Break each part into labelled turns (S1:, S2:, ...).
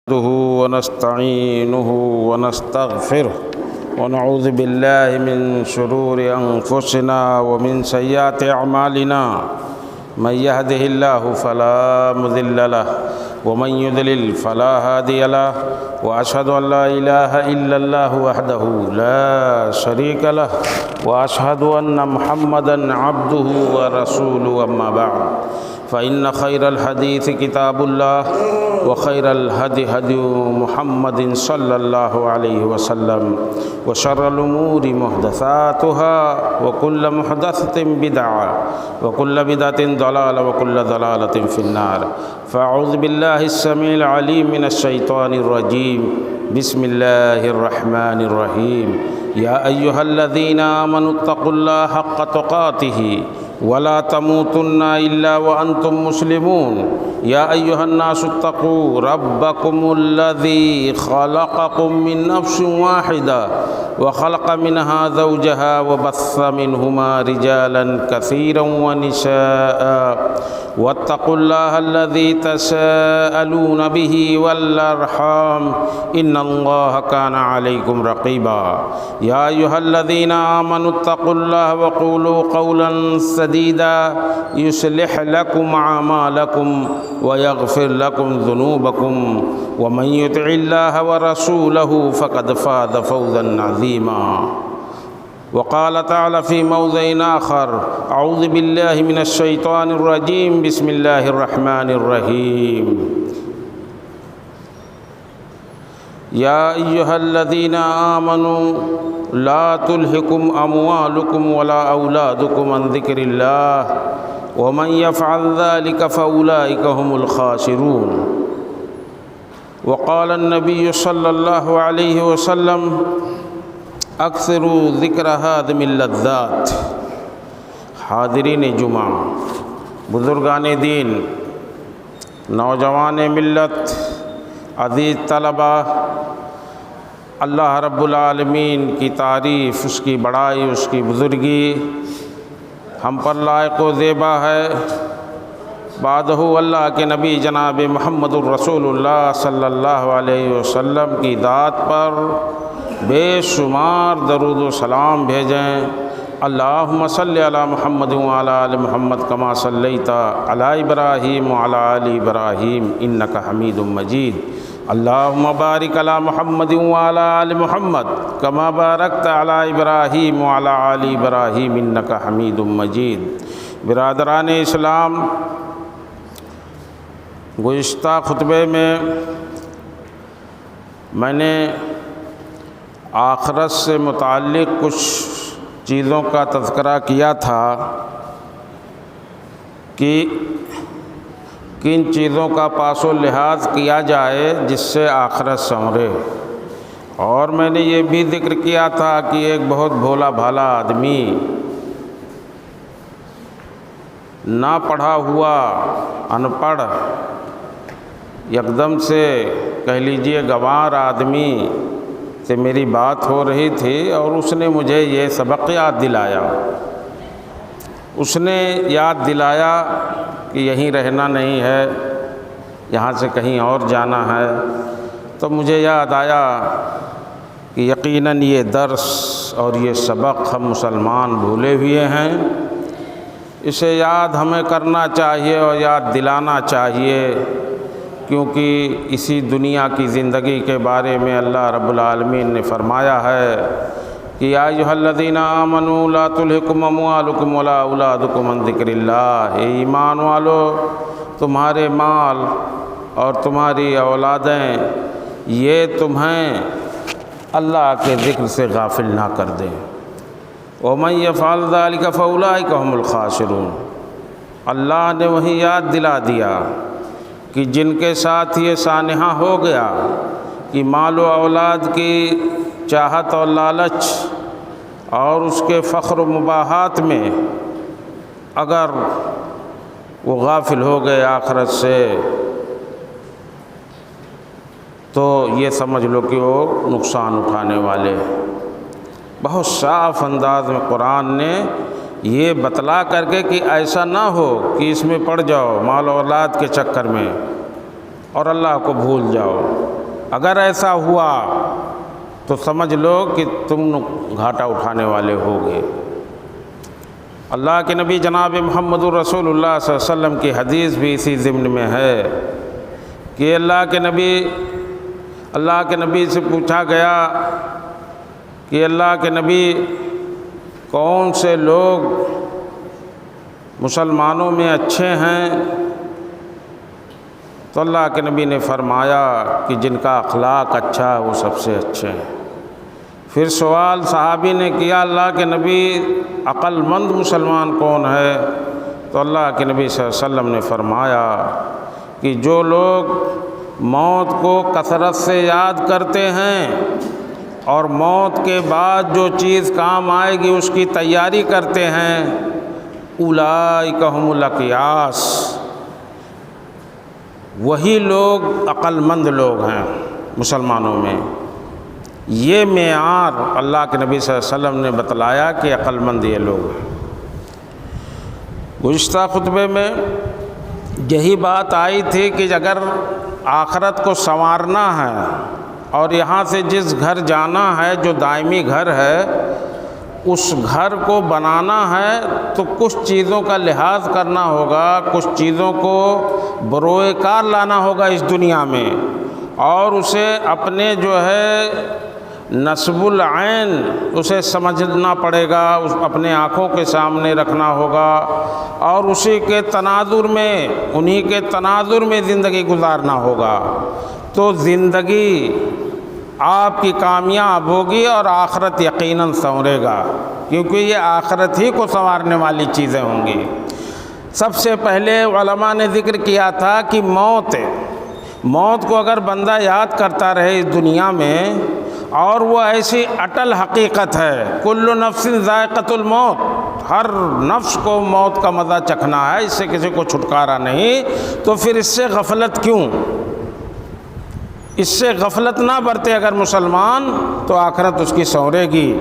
S1: نحمده ونستعينه ونستغفره ونعوذ بالله من شرور أنفسنا ومن سيئات أعمالنا من يهده الله فلا مضل له ومن يضلل فلا هادي له وأشهد أن لا إله إلا الله وحده لا شريك له وأشهد أن محمدًا عبده ورسوله أما بعد فإن خير الحديث كتاب الله وخير الهدي هدي محمد صلى الله عليه وسلم وشر الأمور محدثاتها وكل محدثة بدعة وكل بدعة ضلالة وكل ضلالة في النار فأعوذ بالله السميع العليم من الشيطان الرجيم بسم الله الرحمن الرحيم يا أيها الذين آمنوا اتقوا الله حق تقاته ولا تموتن إلا وأنتم مسلمون يا أيها الناس اتقوا ربكم الذي خلقكم من نفس واحدة وخلق منها زوجها وبث منهما رجالا كثيرا ونساء واتقوا الله الذي تساءلون به والأرحام إن الله كان عليكم رقيبا يا أيها الذين آمنوا اتقوا الله وقولوا قولا سديدا يصلح لكم أعمالكم ويغفر لكم ذنوبكم ومن يطع الله ورسوله فقد فاز فوزا عظيما وقال تعالى في موضع آخر أعوذ بالله من الشيطان الرجيم بسم الله الرحمن الرحيم يا أيها الذين آمنوا لا تلهكم أموالكم ولا أولادكم عن ذكر الله ومن يفعل ذلك فأولئك هم الخاسرون وقال النبي صلى الله عليه وسلم اکثروا ذکر ہادم اللذات حاضرین جمعہ بزرگان دین نوجوان ملت عزیز طلبہ اللہ رب العالمین کی تعریف اس کی بڑائی اس کی بزرگی ہم پر لائق و زیبا ہے بعدہ اللہ کے نبی جناب محمد الرسول اللہ صلی اللہ علیہ وسلم کی ذات پر بے شمار درود و سلام بھیجیں اللہم صلی علی محمد وعلی آل محمد کما صلیت علی ابراہیم وعلی آل ابراہیم انکا حمید مجید اللہم بارک علی محمد وعلی آل محمد کما بارکت علی ابراہیم وعلی آل ابراہیم انکا حمید مجید برادران اسلام گزشتہ خطبے میں نے آخرت سے متعلق کچھ چیزوں کا تذکرہ کیا تھا کہ کن چیزوں کا پاس و لحاظ کیا جائے جس سے آخرت سنورے، اور میں نے یہ بھی ذکر کیا تھا کہ ایک بہت بھولا بھالا آدمی نہ پڑھا ہوا ان پڑھ یکدم سے کہہ لیجئے گنوار آدمی سے میری بات ہو رہی تھی اور اس نے مجھے یہ سبق یاد دلایا۔ اس نے یاد دلایا کہ یہیں رہنا نہیں ہے، یہاں سے کہیں اور جانا ہے، تو مجھے یاد آیا کہ یقیناً یہ درس اور یہ سبق ہم مسلمان بھولے ہوئے ہیں، اسے یاد ہمیں کرنا چاہیے اور یاد دلانا چاہیے، کیونکہ اسی دنیا کی زندگی کے بارے میں اللہ رب العالمین نے فرمایا ہے کہ یا ایھا الذین آمنوا لا تلھکم اموالکم ولا اولادکم عن ذکر اللہ، اے ایمان والو تمہارے مال اور تمہاری اولادیں یہ تمہیں اللہ کے ذکر سے غافل نہ کر دیں، ومن یفعل ذلک فاولئک ھم الخاسرون۔ اللہ نے وہی یاد دلا دیا کہ جن کے ساتھ یہ سانحہ ہو گیا کہ مال و اولاد کی چاہت اور لالچ اور اس کے فخر و مباحات میں اگر وہ غافل ہو گئے آخرت سے، تو یہ سمجھ لو کہ وہ نقصان اٹھانے والے۔ بہت صاف انداز میں قرآن نے یہ بتلا کر کے کہ ایسا نہ ہو کہ اس میں پڑ جاؤ مال و اولاد کے چکر میں اور اللہ کو بھول جاؤ۔ اگر ایسا ہوا تو سمجھ لو کہ تم گھاٹا اٹھانے والے ہوگے۔ اللہ کے نبی جناب محمد رسول اللہ صلی اللہ علیہ وسلم کی حدیث بھی اسی ضمن میں ہے کہ اللہ کے نبی سے پوچھا گیا کہ اللہ کے نبی کون سے لوگ مسلمانوں میں اچھے ہیں؟ تو اللہ کے نبی نے فرمایا کہ جن کا اخلاق اچھا ہے وہ سب سے اچھے ہیں۔ پھر سوال صحابی نے کیا اللہ کے نبی عقل مند مسلمان کون ہے؟ تو اللہ کے نبی صلی اللہ علیہ وسلم نے فرمایا کہ جو لوگ موت کو کثرت سے یاد کرتے ہیں اور موت کے بعد جو چیز کام آئے گی اس کی تیاری کرتے ہیں، اولئک ھم الاقیاس، وہی لوگ عقل مند لوگ ہیں مسلمانوں میں۔ یہ معیار اللہ کے نبی صلی اللہ علیہ وسلم نے بتلایا کہ عقل مند یہ لوگ ہیں۔ گزشتہ خطبے میں یہی بات آئی تھی کہ اگر آخرت کو سنوارنا ہے اور یہاں سے جس گھر جانا ہے جو دائمی گھر ہے اس گھر کو بنانا ہے تو کچھ چیزوں کا لحاظ کرنا ہوگا، کچھ چیزوں کو بروئے کار لانا ہوگا اس دنیا میں، اور اسے اپنے جو ہے نصب العین اسے سمجھنا پڑے گا، اپنے آنکھوں کے سامنے رکھنا ہوگا اور اسی کے تناظر میں، انہی کے تناظر میں زندگی گزارنا ہوگا، تو زندگی آپ کی کامیاب ہوگی اور آخرت یقیناً سنورے گا، کیونکہ یہ آخرت ہی کو سنوارنے والی چیزیں ہوں گی۔ سب سے پہلے علماء نے ذکر کیا تھا کہ موت کو اگر بندہ یاد کرتا رہے اس دنیا میں، اور وہ ایسی اٹل حقیقت ہے، کل نفس ذائقۃ الموت، ہر نفس کو موت کا مزہ چکھنا ہے، اس سے کسی کو چھٹکارا نہیں، تو پھر اس سے غفلت کیوں؟ اس سے غفلت نہ برتے اگر مسلمان تو آخرت اس کی سنورے گی۔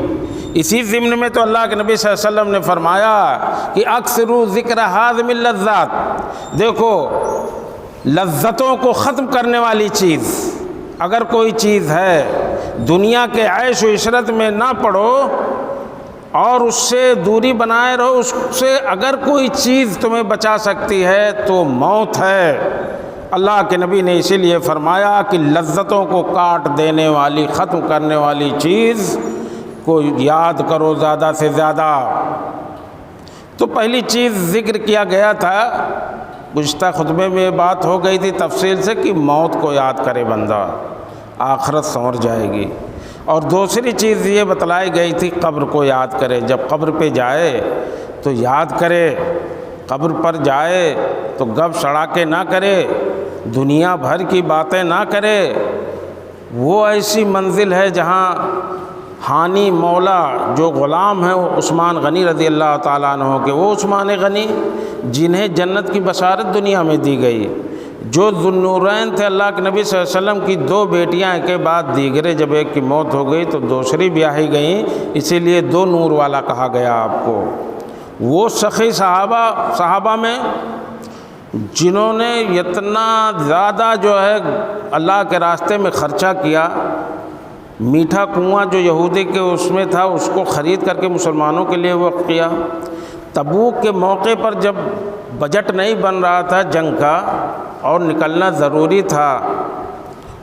S1: اسی ضمن میں تو اللہ کے نبی صلی اللہ علیہ وسلم نے فرمایا کہ اکثروا ذکر ہاضم اللذات، دیکھو لذتوں کو ختم کرنے والی چیز اگر کوئی چیز ہے، دنیا کے عیش و عشرت میں نہ پڑو اور اس سے دوری بنائے رہو، اس سے اگر کوئی چیز تمہیں بچا سکتی ہے تو موت ہے۔ اللہ کے نبی نے اسی لیے فرمایا کہ لذتوں کو کاٹ دینے والی، ختم کرنے والی چیز کو یاد کرو زیادہ سے زیادہ۔ تو پہلی چیز ذکر کیا گیا تھا، گزشتہ خطبے میں یہ بات ہو گئی تھی تفصیل سے کہ موت کو یاد کرے بندہ، آخرت سنور جائے گی۔ اور دوسری چیز یہ بتلائی گئی تھی قبر کو یاد کرے، جب قبر پہ جائے تو یاد کرے، قبر پر جائے تو گپ سڑاکے نہ کرے، دنیا بھر کی باتیں نہ کرے۔ وہ ایسی منزل ہے جہاں حانی مولا جو غلام ہیں وہ عثمان غنی رضی اللہ تعالیٰ عنہ کے، وہ عثمان غنی جنہیں جنت کی بشارت دنیا میں دی گئی، جو ذو النورین تھے اللہ کے نبی صلی اللہ علیہ وسلم کی دو بیٹیاں ایک کے بعد دیگرے، جب ایک کی موت ہو گئی تو دوسری بیاہی گئیں، اسی لیے دو نور والا کہا گیا آپ کو۔ وہ سخی صحابہ میں جنہوں نے اتنا زیادہ جو ہے اللہ کے راستے میں خرچہ کیا، میٹھا کنواں جو یہودی کے اس میں تھا اس کو خرید کر کے مسلمانوں کے لیے وقف کیا۔ تبوک کے موقع پر جب بجٹ نہیں بن رہا تھا جنگ کا اور نکلنا ضروری تھا،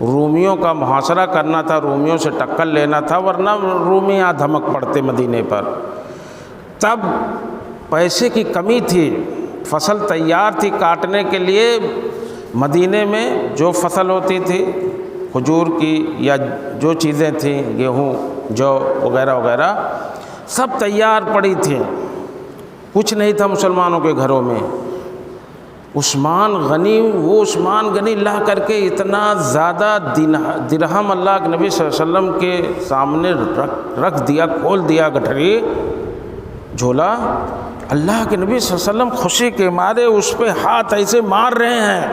S1: رومیوں کا محاصرہ کرنا تھا، رومیوں سے ٹکر لینا تھا، ورنہ رومی یہاں دھمک پڑتے مدینے پر، تب پیسے کی کمی تھی، فصل تیار تھی کاٹنے کے لیے، مدینے میں جو فصل ہوتی تھی کھجور کی یا جو چیزیں تھیں، گیہوں جو وغیرہ وغیرہ سب تیار پڑی تھیں، کچھ نہیں تھا مسلمانوں کے گھروں میں۔ عثمان غنی لا کر کے اتنا زیادہ درہم اللہ کے نبی صلی اللہ علیہ وسلم کے سامنے رکھ دیا، کھول دیا گٹھری جھولا۔ اللہ کے نبی صلی اللہ علیہ وسلم خوشی کے مارے اس پہ ہاتھ ایسے مار رہے ہیں،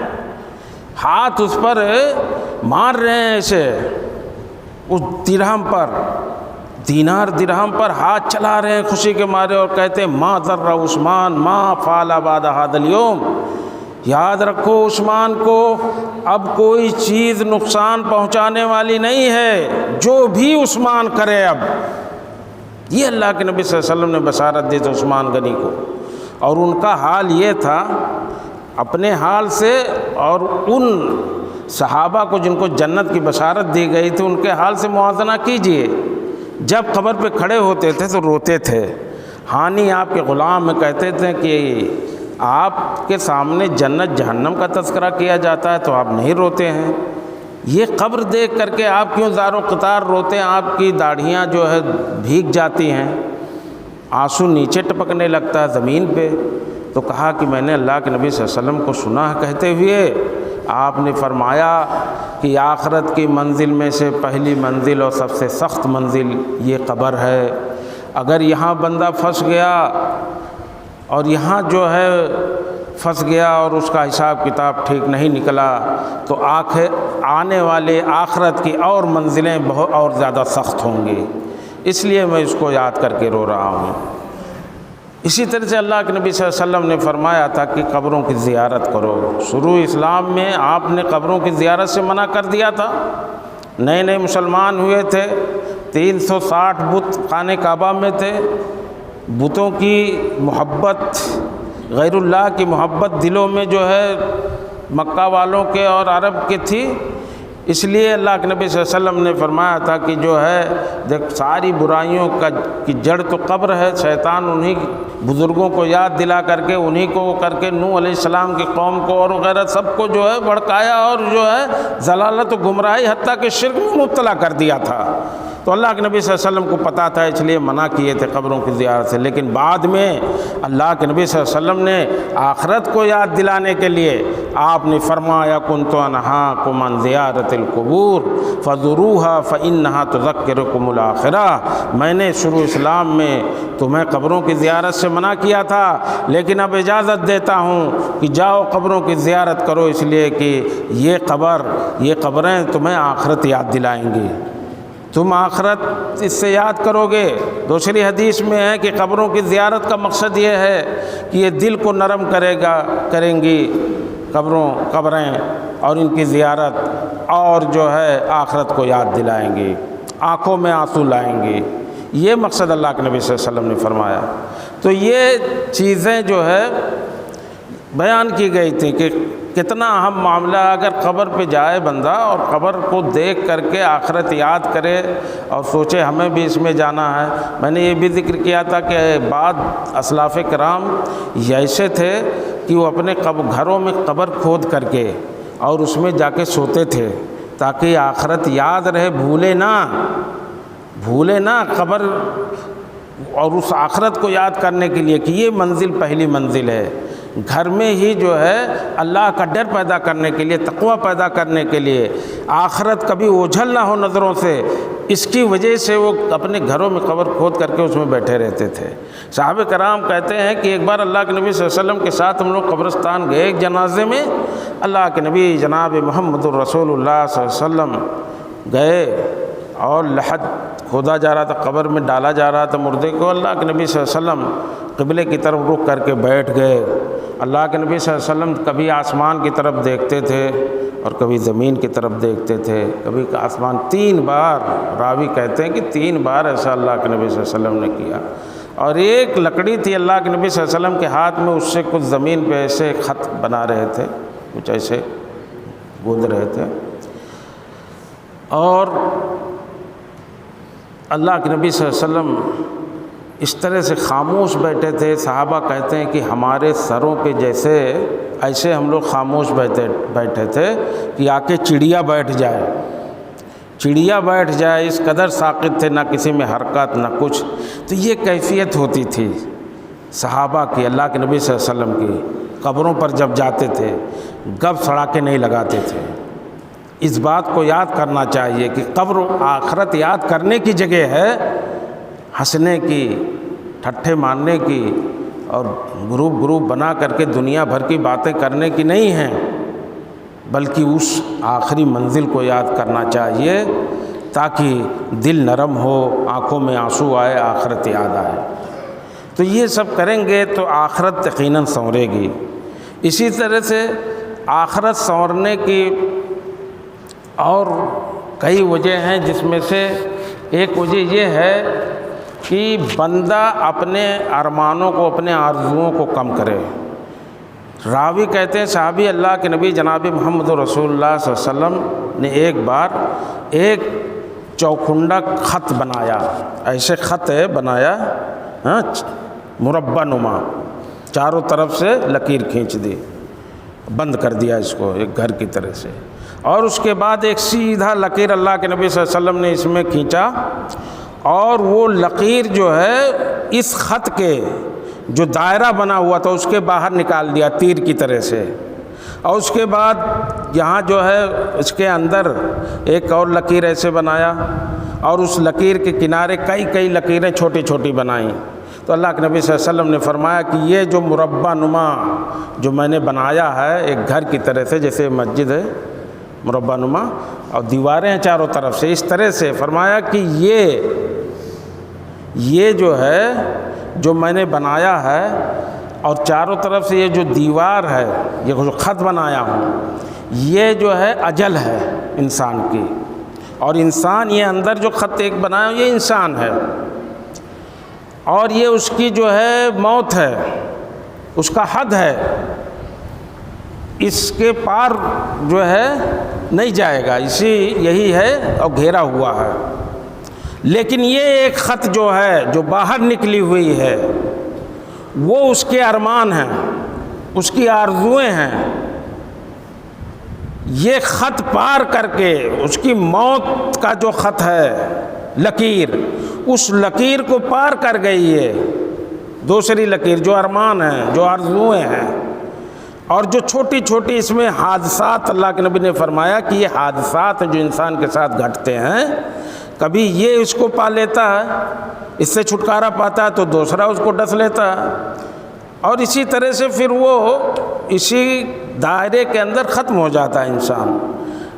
S1: ہاتھ اس پر مار رہے ہیں ایسے، اس درہم پر، دینار درہم پر ہاتھ چلا رہے ہیں خوشی کے مارے، اور کہتے ہیں ما ضر عثمان ما فعل بعد هذا اليوم، یاد رکھو عثمان کو اب کوئی چیز نقصان پہنچانے والی نہیں ہے، جو بھی عثمان کرے اب۔ یہ اللہ کے نبی صلی اللہ علیہ وسلم نے بشارت دی تھی عثمان غنی کو، اور ان کا حال یہ تھا اپنے حال سے، اور ان صحابہ کو جن کو جنت کی بشارت دی گئی تھی ان کے حال سے موازنہ کیجئے۔ جب قبر پہ کھڑے ہوتے تھے تو روتے تھے۔ ہانی آپ کے غلام میں کہتے تھے کہ آپ کے سامنے جنت جہنم کا تذکرہ کیا جاتا ہے تو آپ نہیں روتے ہیں، یہ قبر دیکھ کر کے آپ کیوں زار و قطار روتے ہیں؟ آپ کی داڑھیاں جو ہے بھیگ جاتی ہیں، آنسو نیچے ٹپکنے لگتا ہے زمین پہ۔ تو کہا کہ میں نے اللہ کے نبی صلی اللہ علیہ وسلم کو سنا ہے کہتے ہوئے، آپ نے فرمایا کہ آخرت کی منزل میں سے پہلی منزل اور سب سے سخت منزل یہ قبر ہے۔ اگر یہاں بندہ پھنس گیا اور یہاں جو ہے پھنس گیا اور اس کا حساب کتاب ٹھیک نہیں نکلا تو آنے والے آخرت کی اور منزلیں بہت اور زیادہ سخت ہوں گی، اس لیے میں اس کو یاد کر کے رو رہا ہوں۔ اسی طرح سے اللہ کے نبی صلی اللہ علیہ وسلم نے فرمایا تھا کہ قبروں کی زیارت کرو۔ شروع اسلام میں آپ نے قبروں کی زیارت سے منع کر دیا تھا، نئے نئے مسلمان ہوئے تھے، 360 بت خانہ کعبہ میں تھے، بتوں کی محبت، غیر اللہ کی محبت دلوں میں جو ہے مکہ والوں کے اور عرب کے تھی، اس لیے اللہ کے نبی صلی اللہ علیہ وسلم نے فرمایا تھا کہ جو ہے دیکھ ساری برائیوں کی جڑ تو قبر ہے۔ شیطان انہی بزرگوں کو یاد دلا کر کے انہی کو کر کے نوح علیہ السلام کی قوم کو اور وغیرہ سب کو جو ہے بھڑکایا اور جو ہے ضلالت و گمراہی حتیٰ کہ شرک میں مبتلا کر دیا تھا۔ تو اللہ کے نبی صلی اللہ علیہ وسلم کو پتہ تھا، اس لیے منع کیے تھے قبروں کی زیارت سے۔ لیکن بعد میں اللہ کے نبی صلی اللہ علیہ وسلم نے آخرت کو یاد دلانے کے لیے آپ نے فرمایا کنت انہاکم عن زیارت القبور فزوروها فانها تذکرکم الآخرہ، میں نے شروع اسلام میں تمہیں قبروں کی زیارت سے منع کیا تھا، لیکن اب اجازت دیتا ہوں کہ جاؤ قبروں کی زیارت کرو، اس لیے کہ یہ قبریں تمہیں آخرت یاد دلائیں گی، تم آخرت اس سے یاد کرو گے۔ دوسری حدیث میں ہے کہ قبروں کی زیارت کا مقصد یہ ہے کہ یہ دل کو نرم کریں گی قبریں، اور ان کی زیارت اور جو ہے آخرت کو یاد دلائیں گی، آنکھوں میں آنسو لائیں گی۔ یہ مقصد اللہ کے نبی صلی اللہ علیہ وسلم نے فرمایا۔ تو یہ چیزیں جو ہے بیان کی گئی تھی کہ کتنا اہم معاملہ، اگر قبر پہ جائے بندہ اور قبر کو دیکھ کر کے آخرت یاد کرے اور سوچے ہمیں بھی اس میں جانا ہے۔ میں نے یہ بھی ذکر کیا تھا کہ بعض اسلاف کرام ایسے تھے کہ وہ اپنے گھروں میں قبر کھود کر کے اور اس میں جا کے سوتے تھے تاکہ آخرت یاد رہے، بھولے نہ قبر، اور اس آخرت کو یاد کرنے کے لیے کہ یہ منزل پہلی منزل ہے۔ گھر میں ہی جو ہے اللہ کا ڈر پیدا کرنے کے لیے، تقوی پیدا کرنے کے لیے، آخرت کبھی اوجھل نہ ہو نظروں سے، اس کی وجہ سے وہ اپنے گھروں میں قبر کھود کر کے اس میں بیٹھے رہتے تھے۔ صحابہ کرام کہتے ہیں کہ ایک بار اللہ کے نبی صلی اللہ علیہ وسلم کے ساتھ ہم لوگ قبرستان گئے ایک جنازے میں، اللہ کے نبی جناب محمد الرسول اللہ صلی اللہ علیہ وسلم گئے اور لحد کھودا جا رہا تھا، قبر میں ڈالا جا رہا تھا مردے کو۔ اللہ کے نبی صلی اللہ علیہ وسلم قبلے کی طرف رخ کر کے بیٹھ گئے۔ اللہ کے نبی صلی اللہ علیہ وسلم کبھی آسمان کی طرف دیکھتے تھے اور کبھی زمین کی طرف دیکھتے تھے، کبھی آسمان۔ 3 بار راوی کہتے ہیں کہ 3 بار ایسا اللہ کے نبی صلی اللہ علیہ وسلم نے کیا۔ اور ایک لکڑی تھی اللہ کے نبی صلی اللہ علیہ وسلم کے ہاتھ میں، اس سے کچھ زمین پہ ایسے خط بنا رہے تھے، کچھ ایسے گوند رہے تھے، اور اللہ کے نبی صلی اللہ علیہ وسلم اس طرح سے خاموش بیٹھے تھے۔ صحابہ کہتے ہیں کہ ہمارے سروں پہ جیسے ایسے ہم لوگ خاموش بیٹھے تھے کہ آ کے چڑیا بیٹھ جائے، اس قدر ساکت تھے، نہ کسی میں حرکت نہ کچھ۔ تو یہ کیفیت ہوتی تھی صحابہ کی، اللہ کے نبی صلی اللہ علیہ وسلم کی۔ قبروں پر جب جاتے تھے گپ سڑاکے نہیں لگاتے تھے۔ اس بات کو یاد کرنا چاہیے کہ قبر آخرت یاد کرنے کی جگہ ہے، ہنسنے کی، ٹھٹھے مارنے کی اور گروپ بنا کر کے دنیا بھر کی باتیں کرنے کی نہیں ہیں، بلکہ اس آخری منزل کو یاد کرنا چاہیے تاکہ دل نرم ہو، آنکھوں میں آنسو آئے، آخرت یاد آئے۔ تو یہ سب کریں گے تو آخرت یقیناً سنورے گی۔ اسی طرح سے آخرت سنورنے کی اور کئی وجہ ہیں، جس میں سے ایک وجہ یہ ہے کہ بندہ اپنے ارمانوں کو، اپنے آرزوؤں کو کم کرے۔ راوی کہتے ہیں صحابی اللہ کے نبی جناب محمد رسول اللہ صلی اللہ علیہ وسلم نے ایک بار ایک چوکھنڈا خط بنایا، ایسے خط بنایا مربع نما، چاروں طرف سے لکیر کھینچ دی، بند کر دیا اس کو ایک گھر کی طرح سے، اور اس کے بعد ایک سیدھا لکیر اللہ کے نبی صلی اللہ علیہ وسلم نے اس میں کھینچا، اور وہ لکیر جو ہے اس خط کے جو دائرہ بنا ہوا تھا اس کے باہر نکال دیا تیر کی طرح سے، اور اس کے بعد یہاں جو ہے اس کے اندر ایک اور لکیر ایسے بنایا، اور اس لکیر کے کنارے کئی لکیریں چھوٹی چھوٹی بنائیں۔ تو اللہ کے نبی صلی اللہ علیہ وسلم نے فرمایا کہ یہ جو مربع نما جو میں نے بنایا ہے ایک گھر کی طرح سے، جیسے مسجد ہے مربع نما اور دیواریں ہیں چاروں طرف سے، اس طرح سے فرمایا کہ یہ جو ہے جو میں نے بنایا ہے اور چاروں طرف سے یہ جو دیوار ہے، یہ جو خط بنایا ہوں، یہ جو ہے اجل ہے انسان کی، اور انسان یہ اندر جو خط ایک بنایا ہوں یہ انسان ہے، اور یہ اس کی جو ہے موت ہے، اس کا حد ہے، اس کے پار جو ہے نہیں جائے گا، یہی ہے اور گھیرا ہوا ہے۔ لیکن یہ ایک خط جو ہے جو باہر نکلی ہوئی ہے وہ اس کے ارمان ہیں، اس کی آرزوئیں ہیں، یہ خط پار کر کے اس کی موت کا جو خط ہے لکیر، اس لکیر کو پار کر گئی ہے دوسری لکیر جو ارمان ہیں، جو آرزوئیں ہیں، اور جو چھوٹی چھوٹی اس میں حادثات، اللہ کے نبی نے فرمایا کہ یہ حادثات جو انسان کے ساتھ گھٹتے ہیں، کبھی یہ اس کو پا لیتا ہے، اس سے چھٹکارا پاتا ہے تو دوسرا اس کو ڈس لیتا ہے، اور اسی طرح سے پھر وہ اسی دائرے کے اندر ختم ہو جاتا ہے انسان۔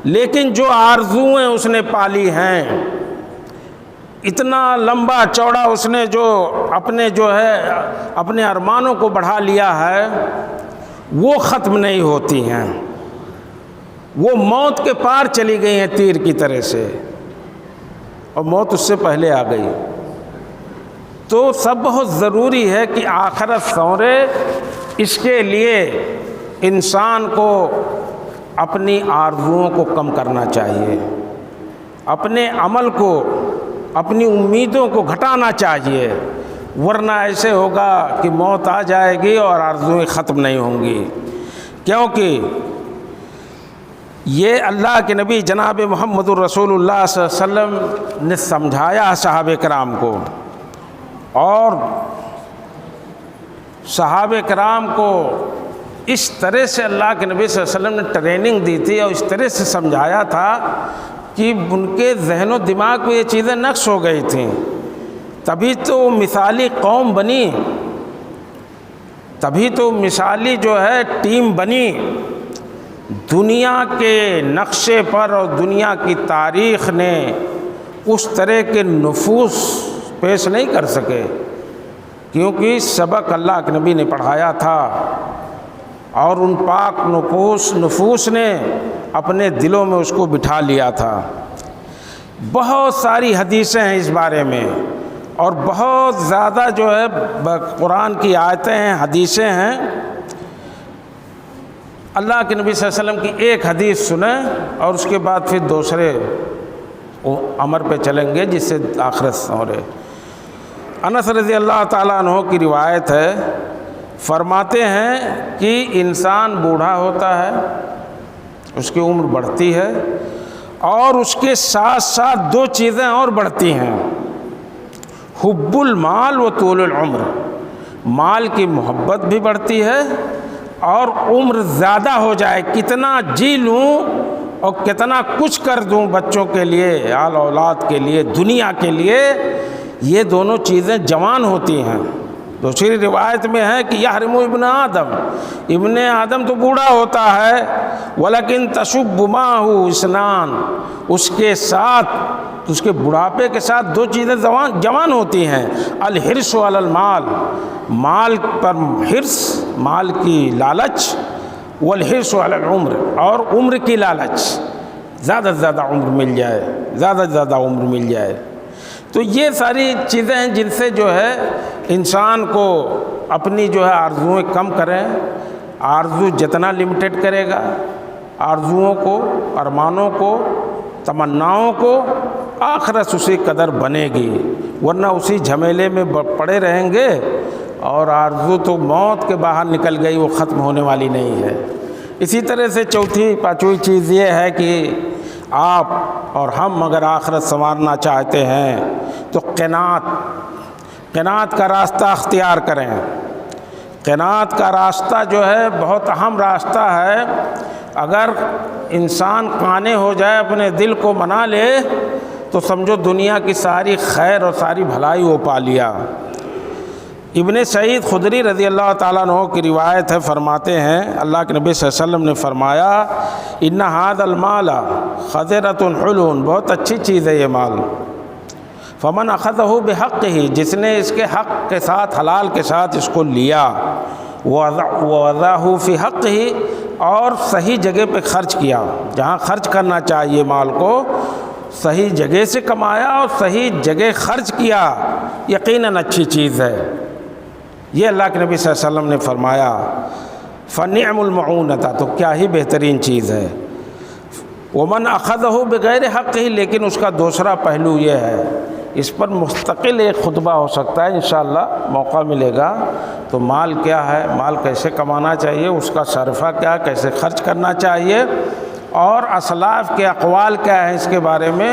S1: لیکن جو آرزوئیں اس نے پالی ہیں، اتنا لمبا چوڑا اس نے جو اپنے ارمانوں کو بڑھا لیا ہے، وہ ختم نہیں ہوتی ہیں، وہ موت کے پار چلی گئی ہیں تیر کی طرح سے، اور موت اس سے پہلے آ گئی۔ تو سب بہت ضروری ہے کہ آخرت سنورے، اس کے لیے انسان کو اپنی آرزوؤں کو کم کرنا چاہیے، اپنے عمل کو، اپنی امیدوں کو گھٹانا چاہیے، ورنہ ایسے ہوگا کہ موت آ جائے گی اور آرزوئیں ختم نہیں ہوں گی۔ کیونکہ یہ اللہ کے نبی جناب محمد الرسول اللہ صلی اللہ علیہ وسلم نے سمجھایا صحابہ کرام کو، اور صحابہ کرام کو اس طرح سے اللہ کے نبی صلی اللہ علیہ وسلم نے ٹریننگ دی تھی اور اس طرح سے سمجھایا تھا کہ ان کے ذہن و دماغ میں یہ چیزیں نقش ہو گئی تھیں، تبھی تو مثالی قوم بنی، تبھی تو مثالی جو ہے ٹیم بنی۔ دنیا کے نقشے پر اور دنیا کی تاریخ نے اس طرح کے نفوس پیش نہیں کر سکے، کیونکہ سبق اللہ کے نبی نے پڑھایا تھا، اور ان پاک نفوس نے اپنے دلوں میں اس کو بٹھا لیا تھا۔ بہت ساری حدیثیں ہیں اس بارے میں، اور بہت زیادہ جو ہے قرآن کی آیتیں ہیں، حدیثیں ہیں۔ اللہ کے نبی صلی اللہ علیہ وسلم کی ایک حدیث سنیں اور اس کے بعد پھر دوسرے امر پہ چلیں گے جس سے آخرت سنورے۔ انس رضی اللہ تعالیٰ عنہ کی روایت ہے، فرماتے ہیں کہ انسان بوڑھا ہوتا ہے، اس کی عمر بڑھتی ہے، اور اس کے ساتھ ساتھ دو چیزیں اور بڑھتی ہیں، حب المال و طول العمر، مال کی محبت بھی بڑھتی ہے، اور عمر زیادہ ہو جائے، کتنا جی لوں اور کتنا کچھ کر دوں بچوں کے لیے، آل اولاد کے لیے، دنیا کے لیے، یہ دونوں چیزیں جوان ہوتی ہیں۔ دوسری روایت میں ہے کہ یحرم ابن آدم تو بوڑھا ہوتا ہے، ولیکن تشب معہ اسنان، اس کے ساتھ، اس کے بڑھاپے کے ساتھ دو چیزیں جوان ہوتی ہیں، الحرص علی المال، مال پر حرص، مال کی لالچ، والحرص علی العمر، اور عمر کی لالچ، زیادہ سے زیادہ عمر مل جائے، زیادہ سے زیادہ عمر مل جائے۔ تو یہ ساری چیزیں ہیں جن سے جو ہے انسان کو اپنی جو ہے آرزوئیں کم کریں۔ آرزو جتنا لمیٹڈ کرے گا، آرزوؤں کو، ارمانوں کو، تمناؤں کو، آخرت اسی قدر بنے گی، ورنہ اسی جھمیلے میں پڑے رہیں گے، اور آرزو تو موت کے باہر نکل گئی، وہ ختم ہونے والی نہیں ہے۔ اسی طرح سے چوتھی پانچویں چیز یہ ہے کہ آپ اور ہم اگر آخرت سنوارنا چاہتے ہیں تو قناعت کا راستہ اختیار کریں۔ قناعت کا راستہ جو ہے بہت اہم راستہ ہے۔ اگر انسان قانع ہو جائے، اپنے دل کو منا لے، تو سمجھو دنیا کی ساری خیر اور ساری بھلائی وہ پا لیا۔ ابن سعید خدری رضی اللہ تعالیٰ عنہ کی روایت ہے، فرماتے ہیں اللہ کے نبی صلی اللہ علیہ وسلم نے فرمایا ان ھذا المال خضرۃ حلو، بہت اچھی چیز ہے یہ مال، فمن اخذہ بحقہ، جس نے اس کے حق کے ساتھ، حلال کے ساتھ اس کو لیا، ووضعہ فی حقہ، اور صحیح جگہ پہ خرچ کیا، جہاں خرچ کرنا چاہیے مال کو صحیح جگہ سے کمایا اور صحیح جگہ خرچ کیا، یقیناً اچھی چیز ہے۔ یہ اللہ کے نبی صلی اللہ علیہ وسلم نے فرمایا فنعم المعونۃ، تو کیا ہی بہترین چیز ہے۔ ومن اخذہ بغیر حقہ، لیکن اس کا دوسرا پہلو یہ ہے، اس پر مستقل ایک خطبہ ہو سکتا ہے انشاءاللہ، موقع ملے گا تو مال کیا ہے، مال کیسے کمانا چاہیے، اس کا صرفہ کیا، کیسے خرچ کرنا چاہیے، اور اسلاف کے اقوال کیا ہیں، اس کے بارے میں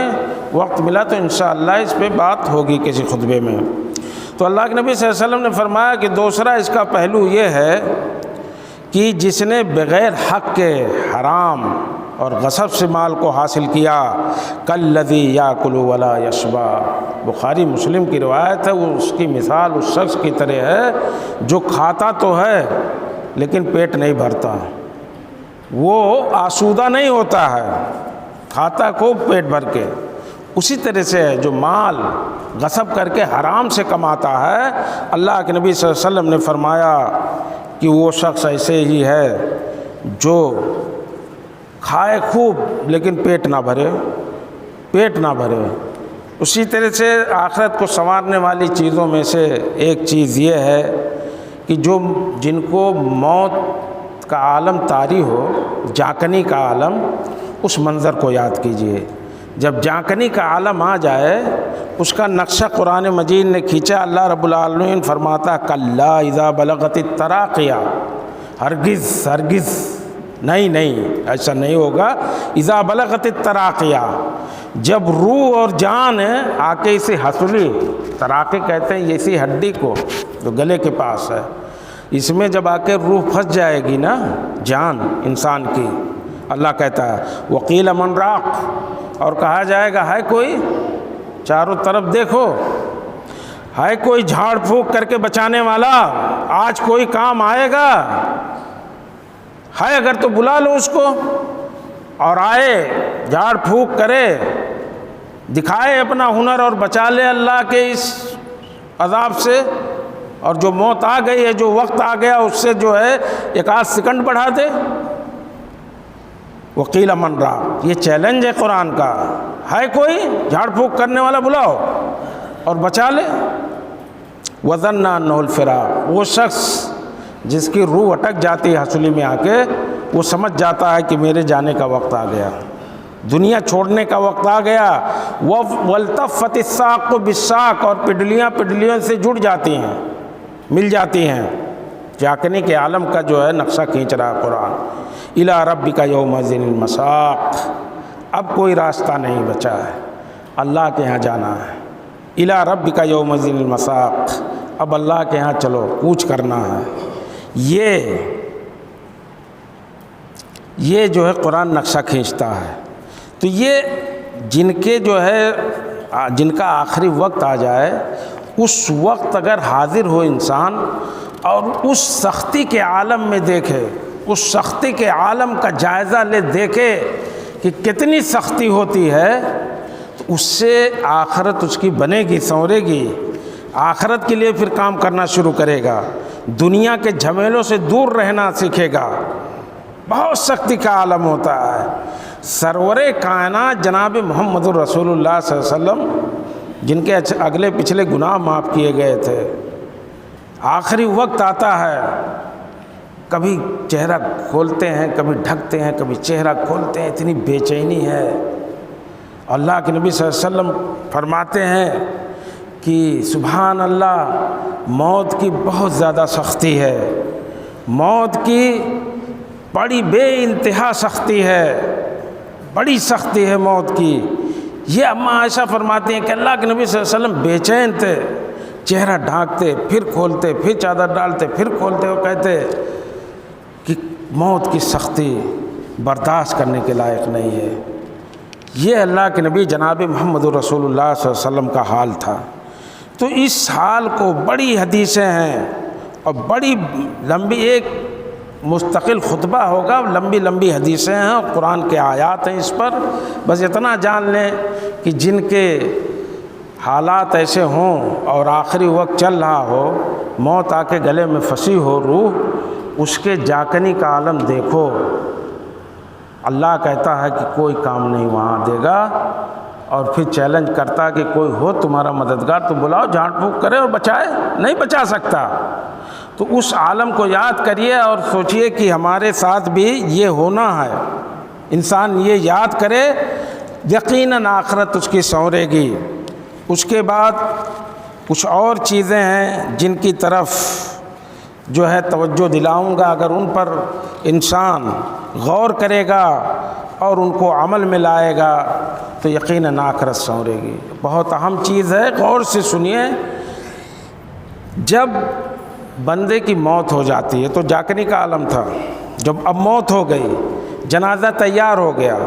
S1: وقت ملا تو انشاءاللہ اس پہ بات ہوگی کسی خطبے میں۔ تو اللہ کے نبی صلی اللہ علیہ وسلم نے فرمایا کہ دوسرا اس کا پہلو یہ ہے کہ جس نے بغیر حق کے حرام اور غصب سے مال کو حاصل کیا، کالذی یاکل ولا یشبع، بخاری مسلم کی روایت ہے، وہ اس کی مثال اس شخص کی طرح ہے جو کھاتا تو ہے لیکن پیٹ نہیں بھرتا، وہ آسودہ نہیں ہوتا ہے، کھاتا کو پیٹ بھر کے۔ اسی طرح سے ہے جو مال غصب کر کے حرام سے کماتا ہے، اللہ کے نبی صلی اللہ علیہ وسلم نے فرمایا کہ وہ شخص ایسے ہی ہے جو کھائے خوب لیکن پیٹ نہ بھرے۔ اسی طرح سے آخرت کو سنوارنے والی چیزوں میں سے ایک چیز یہ ہے کہ جن کو موت کا عالم طاری ہو، جانکنی کا عالم، اس منظر کو یاد کیجئے۔ جب جانکنی کا عالم آ جائے، اس کا نقشہ قرآن مجید نے کھینچا، اللہ رب العالمین فرماتا کلا اذا بلغت التراقیہ، ہرگز نہیں ایسا نہیں ہوگا۔ اذا بلغت التراقیہ، جب روح اور جان آ کے اسی ہسلی، تراقی کہتے ہیں اسی ہڈی کو جو گلے کے پاس ہے، اس میں جب آ کے روح پھنس جائے گی نا، جان انسان کی، اللہ کہتا ہے وقیل من راق، اور کہا جائے گا ہے کوئی، چاروں طرف دیکھو، ہے کوئی جھاڑ پھونک کر کے بچانے والا، آج کوئی کام آئے گا، ہے اگر تو بلا لو اس کو، اور آئے جھاڑ پھونک کرے، دکھائے اپنا ہنر اور بچا لے اللہ کے اس عذاب سے، اور جو موت آ گئی ہے، جو وقت آ گیا، اس سے جو ہے ایک آدھ سیکنڈ بڑھا دے۔ وقیل من راق، یہ چیلنج ہے قرآن کا، ہے کوئی جھاڑ پھونک کرنے والا، بلاؤ اور بچا لے۔ وظن انہ الفراق، وہ شخص جس کی روح اٹک جاتی ہے ہسلی میں آ کے، وہ سمجھ جاتا ہے کہ میرے جانے کا وقت آ گیا، دنیا چھوڑنے کا وقت آ گیا۔ والتفت الساق بالساق، اور پڈلیوں سے جڑ جاتی ہیں، مل جاتی ہیں۔ جانکنی کے عالم کا جو ہے نقشہ کھینچ رہا ہے قرآن۔ الی ربک یومئذ المساق، اب کوئی راستہ نہیں بچا ہے، اللہ کے ہاں جانا ہے۔ الی ربک یومئذ المساق، اب اللہ کے ہاں چلو، کوچ کرنا ہے۔ یہ جو ہے قرآن نقشہ کھینچتا ہے۔ تو یہ جن کا آخری وقت آ جائے، اس وقت اگر حاضر ہو انسان اور اس سختی کے عالم میں دیکھے، اس سختی کے عالم کا جائزہ دیکھے کہ کتنی سختی ہوتی ہے، تو اس سے آخرت اس کی بنے گی، سنورے گی، آخرت کے لیے پھر کام کرنا شروع کرے گا، دنیا کے جھمیلوں سے دور رہنا سیکھے گا، بہت سختی کا عالم ہوتا ہے۔ سرور کائنات جناب محمد رسول اللہ صلی اللہ علیہ وسلم جن کے اگلے پچھلے گناہ معاف کیے گئے تھے، آخری وقت آتا ہے، کبھی چہرہ کھولتے ہیں، کبھی ڈھکتے ہیں، کبھی چہرہ کھولتے ہیں، اتنی بے چینی ہے۔ اللہ کے نبی صلی اللہ علیہ وسلم فرماتے ہیں کہ سبحان اللہ، موت کی بہت زیادہ سختی ہے، موت کی بڑی بے انتہا سختی ہے، بڑی سختی ہے موت کی۔ یہ اماں عائشہ فرماتی ہیں کہ اللہ کے نبی صلی اللہ علیہ وسلم بے چین تھے، چہرہ ڈھانکتے، پھر کھولتے، پھر چادر ڈالتے، پھر کھولتے، وہ کہتے کہ موت کی سختی برداشت کرنے کے لائق نہیں ہے۔ یہ اللہ کے نبی جناب محمد رسول اللہ صلی اللہ علیہ وسلم کا حال تھا۔ تو اس حال کو بڑی حدیثیں ہیں اور بڑی لمبی ایک مستقل خطبہ ہوگا، لمبی لمبی حدیثیں ہیں اور قرآن کے آیات ہیں اس پر۔ بس اتنا جان لیں کہ جن کے حالات ایسے ہوں اور آخری وقت چل رہا ہو، موت آ کے گلے میں پھنسی ہو روح، اس کے جاکنی کا عالم دیکھو۔ اللہ کہتا ہے کہ کوئی کام نہیں وہاں دے گا، اور پھر چیلنج کرتا کہ کوئی ہو تمہارا مددگار تو بلاؤ، جھاڑ پھونک کرے اور بچائے، نہیں بچا سکتا۔ تو اس عالم کو یاد کریے اور سوچئے کہ ہمارے ساتھ بھی یہ ہونا ہے۔ انسان یہ یاد کرے، یقیناً آخرت اس کی سنورے گی۔ اس کے بعد کچھ اور چیزیں ہیں جن کی طرف جو ہے توجہ دلاؤں گا، اگر ان پر انسان غور کرے گا اور ان کو عمل میں لائے گا تو یقیناً آخرت سنورے گی۔ بہت اہم چیز ہے، غور سے سنیے۔ جب بندے کی موت ہو جاتی ہے تو جاکنی کا عالم تھا، جب اب موت ہو گئی، جنازہ تیار ہو گیا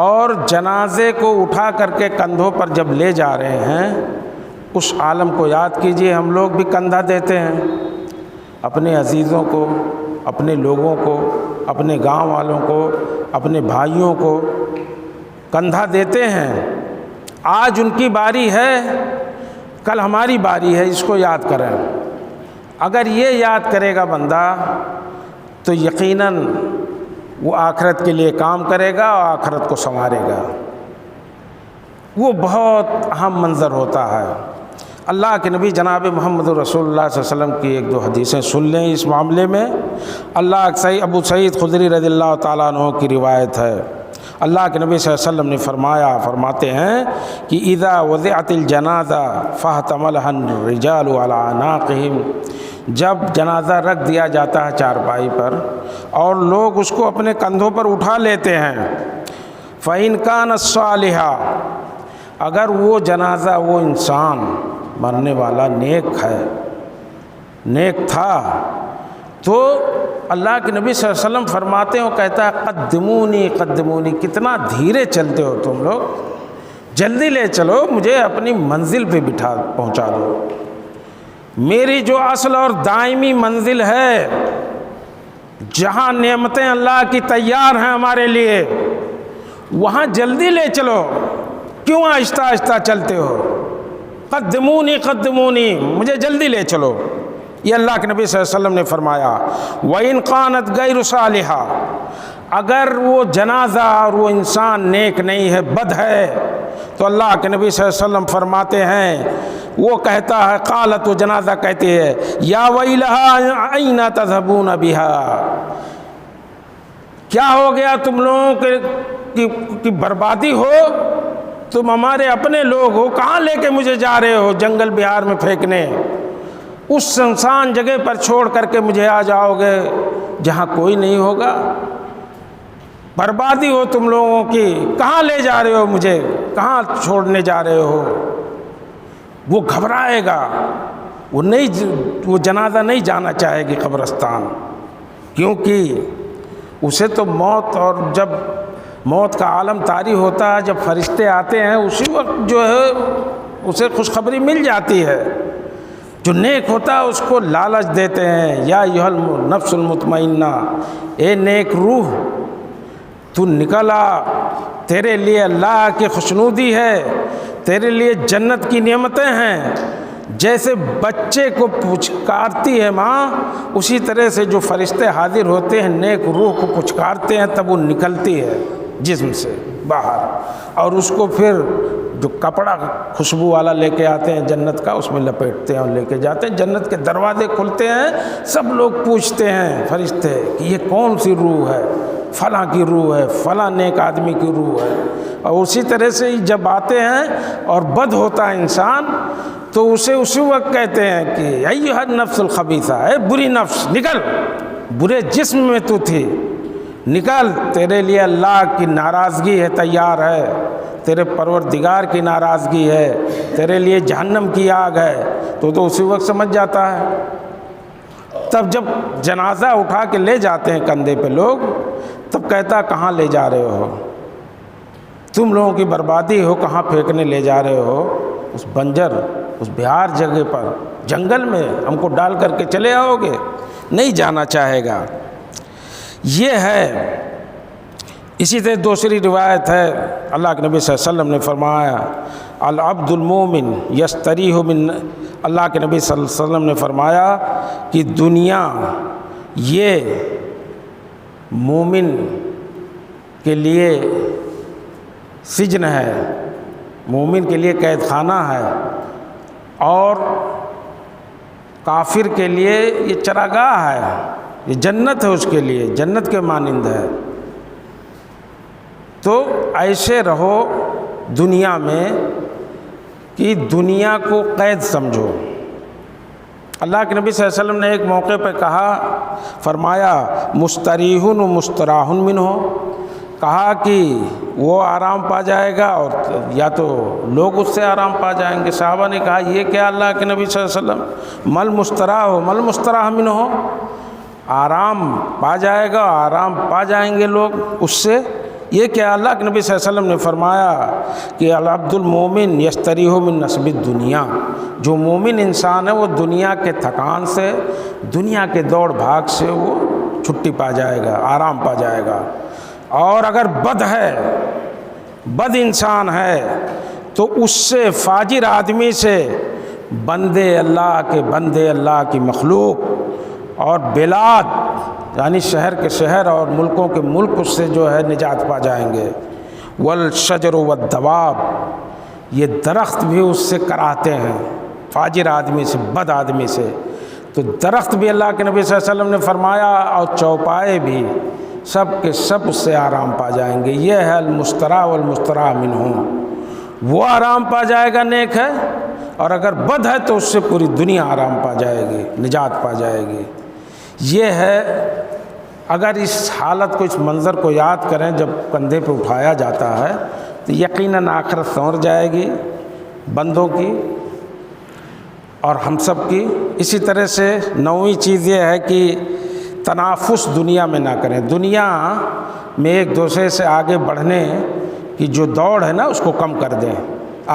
S1: اور جنازے کو اٹھا کر کے کندھوں پر جب لے جا رہے ہیں، اس عالم کو یاد کیجئے۔ ہم لوگ بھی کندھا دیتے ہیں اپنے عزیزوں کو، اپنے لوگوں کو، اپنے گاؤں والوں کو، اپنے بھائیوں کو کندھا دیتے ہیں۔ آج ان کی باری ہے، کل ہماری باری ہے، اس کو یاد کریں۔ اگر یہ یاد کرے گا بندہ تو یقیناً وہ آخرت کے لیے کام کرے گا اور آخرت کو سنوارے گا۔ وہ بہت اہم منظر ہوتا ہے۔ اللہ کے نبی جناب محمد رسول اللہ صلی اللہ علیہ وسلم کی ایک دو حدیثیں سن لیں اس معاملے میں۔ ابو سعید خدری رضی اللہ تعالیٰ عنہ کی روایت ہے، اللہ کے نبی صلی اللہ علیہ وسلم نے فرماتے ہیں کہ اذا وضعت الجنازہ فاحتملها الرجال على اعناقهم، جب جنازہ رکھ دیا جاتا ہے چارپائی پر اور لوگ اس کو اپنے کندھوں پر اٹھا لیتے ہیں، فإن كان صالحا، اگر وہ جنازہ، وہ انسان مرنے والا نیک ہے، نیک تھا، تو اللہ کے نبی صلی اللہ علیہ وسلم فرماتے ہیں، وہ کہتا ہے قدمونی قدمونی، کتنا دھیرے چلتے ہو تم لوگ، جلدی لے چلو، مجھے اپنی منزل پہ پہنچا دو۔ میری جو اصل اور دائمی منزل ہے، جہاں نعمتیں اللہ کی تیار ہیں ہمارے لیے، وہاں جلدی لے چلو، کیوں آہستہ آہستہ چلتے ہو؟ قدمونی قدمونی، مجھے جلدی لے چلو۔ یہ اللہ کے نبی صلی اللہ علیہ وسلم نے فرمایا۔ وَإِنْ قَانَتْ غَيْرُ صَالِحَةٍ، اگر وہ جنازہ اور وہ انسان نیک نہیں ہے، بد ہے، تو اللہ کے نبی صلی اللہ علیہ وسلم فرماتے ہیں، وہ کہتا ہے، قالت، وہ جنازہ کہتی ہے، یا ویلہا این تذہبون بہا، کیا ہو گیا تم لوگوں کی بربادی ہو، تم ہمارے اپنے لوگ ہو، کہاں لے کے مجھے جا رہے ہو؟ جنگل بہار میں پھینکنے، اس سنسان جگہ پر چھوڑ کر کے مجھے آ جاؤ گے جہاں کوئی نہیں ہوگا؟ بربادی ہو تم لوگوں کی، کہاں لے جا رہے ہو مجھے، کہاں چھوڑنے جا رہے ہو؟ وہ گھبرائے گا، وہ جنازہ نہیں جانا چاہے گی قبرستان، کیونکہ اسے تو موت، اور جب موت کا عالم طاری ہوتا ہے، جب فرشتے آتے ہیں اسی وقت جو ہے اسے خوشخبری مل جاتی ہے۔ جو نیک ہوتا ہے اس کو لالچ دیتے ہیں، یا ایھا النفس المطمئنہ، اے نیک روح تو نکلا، تیرے لیے اللہ کی خوشنودی ہے، تیرے لیے جنت کی نعمتیں ہیں، جیسے بچے کو پچکارتی ہے ماں، اسی طرح سے جو فرشتے حاضر ہوتے ہیں نیک روح کو پچکارتے ہیں، تب وہ نکلتی ہے جسم سے باہر، اور اس کو پھر جو کپڑا خوشبو والا لے کے آتے ہیں جنت کا، اس میں لپیٹتے ہیں اور لے کے جاتے ہیں۔ جنت کے دروازے کھلتے ہیں، سب لوگ پوچھتے ہیں فرشتے کہ یہ کون سی روح ہے؟ فلاں کی روح ہے، فلاں نیک آدمی کی روح ہے۔ اور اسی طرح سے جب آتے ہیں اور بد ہوتا ہے انسان، تو اسے اسی وقت کہتے ہیں کہ ایھا النفس الخبیثہ، اے بری نفس نکل، برے جسم میں تو تھی، نکل، تیرے لیے اللہ کی ناراضگی ہے، تیار ہے، تیرے پروردگار کی ناراضگی ہے، تیرے لیے جہنم کی آگ ہے۔ تو اسی وقت سمجھ جاتا ہے۔ تب جب جنازہ اٹھا کے لے جاتے ہیں کندھے پہ لوگ، تب کہتا کہاں لے جا رہے ہو؟ تم لوگوں کی بربادی ہو، کہاں پھینکنے لے جا رہے ہو؟ اس بنجر، اس بیار جگہ پر، جنگل میں ہم کو ڈال کر کے چلے آؤ گے؟ نہیں جانا چاہے گا۔ یہ ہے۔ اسی طرح دوسری روایت ہے، اللہ کے نبی صلی اللہ علیہ وسلم نے فرمایا العبد المومن یستریح من، اللہ کے نبی صلی اللہ علیہ وسلم نے فرمایا کہ دنیا یہ مومن کے لیے سجن ہے، مومن کے لیے قید خانہ ہے، اور کافر کے لیے یہ چراگاہ ہے، یہ جنت ہے، اس کے لیے جنت کے مانند ہے۔ تو ایسے رہو دنیا میں کہ دنیا کو قید سمجھو۔ اللہ کے نبی صلی اللہ علیہ وسلم نے ایک موقع پہ کہا، فرمایا مستریح و مستراح منہ، کہا کہ وہ آرام پا جائے گا اور یا تو لوگ اس سے آرام پا جائیں گے۔ صحابہ نے کہا یہ کیا اللہ کے نبی صلی اللہ علیہ وسلم، مل مستراح ہو مل مستراح منہ، آرام پا جائے گا، آرام پا جائیں گے لوگ اس سے، یہ کیا؟ اللہ کے نبی صلی اللہ علیہ وسلم نے فرمایا کہ العبد المومن یستریح من نصب الدنیا، جو مومن انسان ہے وہ دنیا کے تھکان سے، دنیا کے دوڑ بھاگ سے وہ چھٹی پا جائے گا، آرام پا جائے گا۔ اور اگر بد ہے، بد انسان ہے، تو اس سے، فاجر آدمی سے، بندے اللہ کی مخلوق اور بلاد یعنی شہر کے شہر اور ملکوں کے ملک اس سے جو ہے نجات پا جائیں گے۔ والشجر والدواب، یہ درخت بھی اس سے کراہتے ہیں، فاجر آدمی سے، بد آدمی سے۔ تو درخت بھی اللہ کے نبی صلی اللہ علیہ وسلم نے فرمایا، اور چوپائے بھی، سب کے سب اس سے آرام پا جائیں گے۔ یہ ہے المستراح والمستراح منہ، وہ آرام پا جائے گا نیک ہے، اور اگر بد ہے تو اس سے پوری دنیا آرام پا جائے گی، نجات پا جائے گی۔ یہ ہے، اگر اس حالت کو، اس منظر کو یاد کریں جب کندھے پہ اٹھایا جاتا ہے، تو یقیناً آخرت سنور جائے گی بندوں کی اور ہم سب کی۔ اسی طرح سے نویں چیز یہ ہے کہ تنافس دنیا میں نہ کریں، دنیا میں ایک دوسرے سے آگے بڑھنے کی جو دوڑ ہے نا، اس کو کم کر دیں،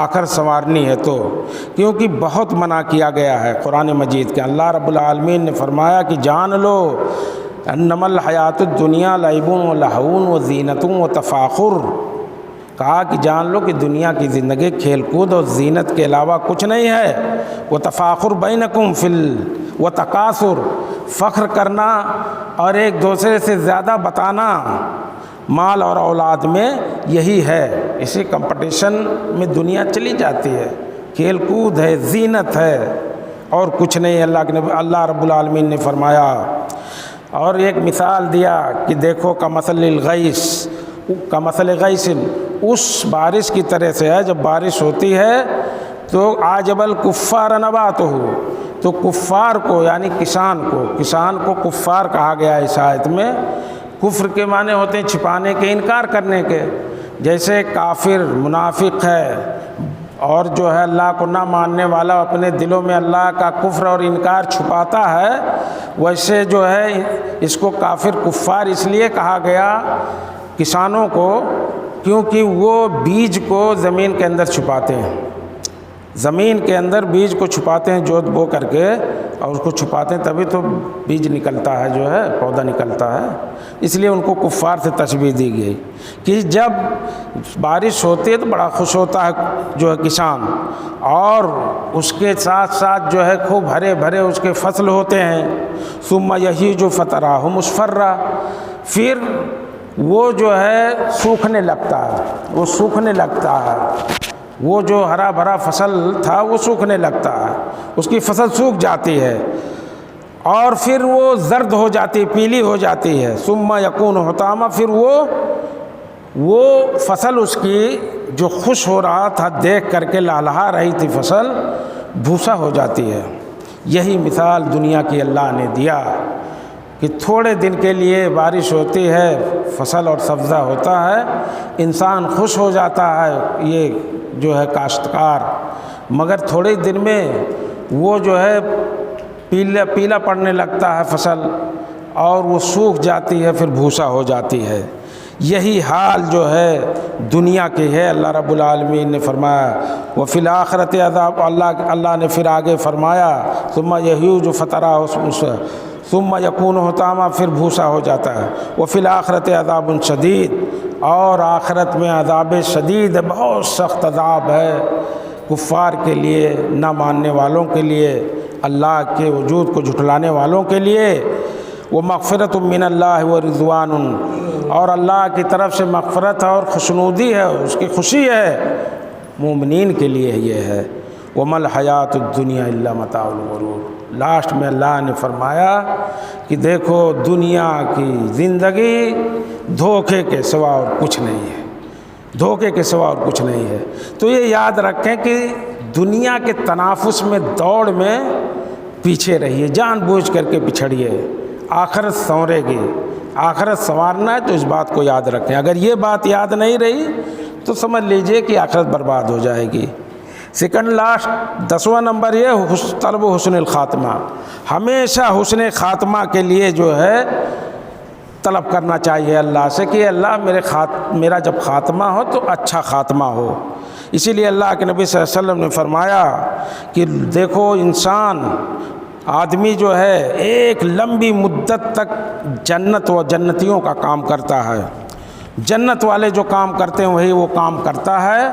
S1: آخر سنوارنی ہے تو، کیونکہ بہت منع کیا گیا ہے قرآن مجید کے۔ اللہ رب العالمین نے فرمایا کہ جان لو انما الحیات الدنیا لعب و لہو و زینت و تفاخر، کہا کہ جان لو کہ دنیا کی زندگی کھیل کود اور زینت کے علاوہ کچھ نہیں ہے، وہ تفاخر بینکم و تکاثر، فخر کرنا اور ایک دوسرے سے زیادہ بتانا مال اور اولاد میں، یہی ہے۔ اسی کمپٹیشن میں دنیا چلی جاتی ہے، کھیل کود ہے، زینت ہے، اور کچھ نہیں۔ اللہ رب العالمین نے فرمایا، اور ایک مثال دیا کہ دیکھو کمثل الغیث، کمثل غیث، اس بارش کی طرح سے ہے، جب بارش ہوتی ہے تو عجب الکفار نباتہ، تو کفار کو یعنی کسان کو کفار کہا گیا ہے اس آیت میں۔ کفر کے معنی ہوتے ہیں چھپانے کے، انکار کرنے کے، جیسے کافر منافق ہے اور جو ہے اللہ کو نہ ماننے والا اپنے دلوں میں اللہ کا کفر اور انکار چھپاتا ہے، ویسے جو ہے اس کو کافر کفار اس لیے کہا گیا کسانوں کو، کیونکہ وہ بیج کو زمین کے اندر چھپاتے ہیں، زمین کے اندر بیج کو چھپاتے ہیں جوت بو کر کے، اور اس کو چھپاتے ہیں تبھی تو بیج نکلتا ہے، جو ہے پودا نکلتا ہے۔ اس لیے ان کو کفار سے تشبیہ دی گئی کہ جب بارش ہوتی ہے تو بڑا خوش ہوتا ہے جو ہے کسان، اور اس کے ساتھ ساتھ جو ہے خوب ہرے بھرے اس کے فصل ہوتے ہیں۔ ثم یہیج فتراہ مصفرا، پھر وہ جو ہے سوکھنے لگتا ہے، وہ سوکھنے لگتا ہے، وہ جو ہرا بھرا فصل تھا وہ سوکھنے لگتا ہے، اس کی فصل سوکھ جاتی ہے اور پھر وہ زرد ہو جاتی، پیلی ہو جاتی ہے۔ ثم یکون حطاما، پھر وہ فصل اس کی جو خوش ہو رہا تھا دیکھ کر کے لہلہا رہی تھی فصل، بھوسا ہو جاتی ہے۔ یہی مثال دنیا کی اللہ نے دیا کہ تھوڑے دن کے لیے بارش ہوتی ہے، فصل اور سبزہ ہوتا ہے، انسان خوش ہو جاتا ہے، یہ جو ہے کاشتکار، مگر تھوڑے دن میں وہ جو ہے پیلا پڑنے لگتا ہے فصل، اور وہ سوکھ جاتی ہے، پھر بھوسا ہو جاتی ہے۔ یہی حال جو ہے دنیا کی ہے۔ اللہ رب العالمین نے فرمایا وفی الآخرۃ عذاب، اللہ نے پھر آگے فرمایا ثم یہیج فتراہ ثم یکون حطاما، پھر بھوسا ہو جاتا ہے۔ وفی الآخرۃ عذاب شدید، اور آخرت میں عذاب شدید ہے، بہت سخت عذاب ہے کفار کے لیے، نہ ماننے والوں کے لیے، اللہ کے وجود کو جھٹلانے والوں کے لیے۔ ومغفرۃ من اللہ ورضوان، اور اللہ کی طرف سے مغفرت اور خوشنودی ہے، اس کی خوشی ہے، مومنین کے لیے یہ ہے۔ وما الحیات الدنیا الا متاع الغرور، لاسٹ میں اللہ نے فرمایا کہ دیکھو دنیا کی زندگی دھوکے کے سوا اور کچھ نہیں ہے، دھوکے کے سوا اور کچھ نہیں ہے۔ تو یہ یاد رکھیں کہ دنیا کے تنافس میں، دوڑ میں پیچھے رہیے، جان بوجھ کر کے پچھڑیے، آخرت سنورے گی، آخرت سنوارنا ہے تو اس بات کو یاد رکھیں۔ اگر یہ بات یاد نہیں رہی تو سمجھ لیجئے کہ آخرت برباد ہو جائے گی۔ سیکنڈ لاسٹ 10واں نمبر یہ طلب حسن الخاتمہ، ہمیشہ حسن خاتمہ کے لیے جو ہے طلب کرنا چاہیے اللہ سے کہ اللہ میرا جب خاتمہ ہو تو اچھا خاتمہ ہو۔ اسی لیے اللہ کے نبی صلی اللہ علیہ وسلم نے فرمایا کہ دیکھو انسان، آدمی جو ہے ایک لمبی مدت تک جنت و جنتیوں کا کام کرتا ہے، جنت والے جو کام کرتے ہیں وہی وہ کام کرتا ہے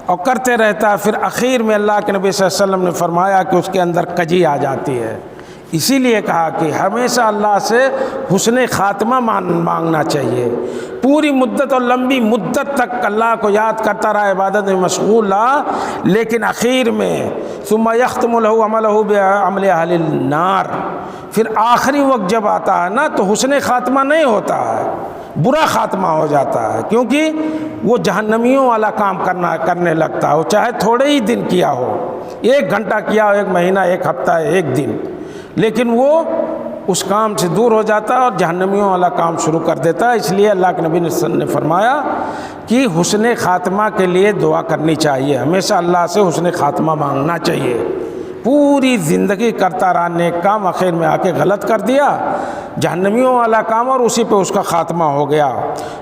S1: اور کرتے رہتا ہے، پھر اخیر میں اللہ کے نبی صلی اللہ علیہ وسلم نے فرمایا کہ اس کے اندر کجی آ جاتی ہے۔ اسی لیے کہا کہ ہمیشہ اللہ سے حسن خاتمہ مانگنا چاہیے، پوری مدت اور لمبی مدت تک اللہ کو یاد کرتا رہا، عبادت میں مشغول رہا، لیکن اخیر میں ثم یختم له عمله بعمل اہل النار، پھر آخری وقت جب آتا ہے نا تو حسن خاتمہ نہیں ہوتا ہے، برا خاتمہ ہو جاتا ہے، کیونکہ وہ جہنمیوں والا کام کرنے لگتا ہے، وہ چاہے تھوڑے ہی دن کیا ہو، 1 گھنٹہ کیا ہو، 1 مہینہ، 1 ہفتہ، 1 دن، لیکن وہ اس کام سے دور ہو جاتا ہے اور جہنمیوں والا کام شروع کر دیتا ہے۔ اس لیے اللہ کے نبی نے فرمایا کہ حسن خاتمہ کے لیے دعا کرنی چاہیے، ہمیشہ اللہ سے حسن خاتمہ مانگنا چاہیے۔ پوری زندگی کرتا رہا نیک کام، آخر میں آ کے غلط کر دیا، جہنمیوں والا کام، اور اسی پہ اس کا خاتمہ ہو گیا۔